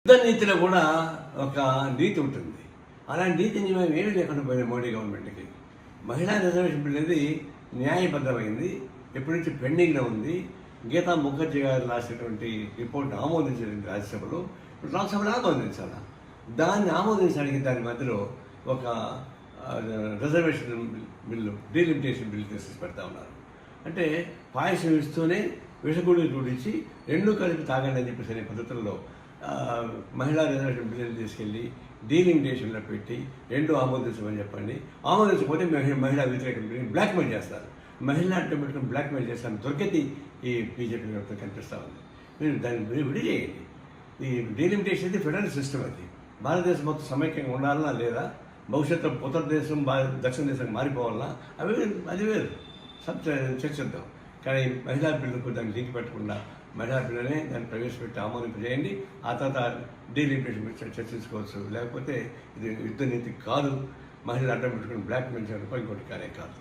యుద్ధ నీతిలో కూడా ఒక నీతి ఉంటుంది. అలాంటి నీతిని మేము ఏమీ లేకుండా పోయిన మోడీ గవర్నమెంట్కి. మహిళా రిజర్వేషన్ బిల్ అనేది న్యాయబద్ధమైంది, ఎప్పటి నుంచి పెండింగ్లో ఉంది. గీతా ముఖర్జీ గారు రాసినటువంటి రిపోర్ట్ ఆమోదించండి రాజ్యసభలో, రాజ్యసభలో ఆమోదించాలి. దాన్ని ఆమోదించడానికి దాని మధ్యలో ఒక రిజర్వేషన్ బిల్లు, డీలిమిటేషన్ బిల్లు తీసుకొచ్చి పెడతా ఉన్నారు. అంటే పాయసం ఇస్తూనే విషగుడి జోడించి రెండూ కలిపి తాగండి అని చెప్పేసి అనే పద్ధతుల్లో మహిళా రిజర్వేషన్ బిల్లులు తీసుకెళ్ళి డీలిమిటేషన్లో పెట్టి రెండు ఆమోదించమని చెప్పండి. ఆమోదించకపోతే మహిళా వ్యతిరేక బిల్లుని బ్లాక్మెయిల్ చేస్తారు. మహిళా అంటే పెట్టుకుని బ్లాక్మెయిల్ చేస్తాను దొరికేది ఈ బీజేపీ ప్రభుత్వం కనిపిస్తూ ఉంది. మీరు దాన్ని విడి చేయండి. ఈ డీలిమిటేషన్ ఇది ఫెడరల్ సిస్టమ్. అది భారతదేశం మొత్తం సమైక్యంగా ఉండాలన్నా లేదా భవిష్యత్తులో ఉత్తర దేశం దక్షిణ దేశం మారిపోవాలన్నా అది వేరు చర్చిద్దాం. కానీ మహిళా బిల్లుకు దాన్ని లింక్ పెట్టకుండా మహిళా బిల్లునే దాన్ని ప్రవేశపెట్టి ఆమోదింపజేయండి. ఆ తర్వాత డీలిమిటేషన్ చర్చించుకోవచ్చు. లేకపోతే ఇది యుద్ధ నీతి కాదు, మహిళలు అడ్డం పెట్టుకుని బ్లాక్ మెయిల్ చేయడం ఇంకోటి కానే కాదు.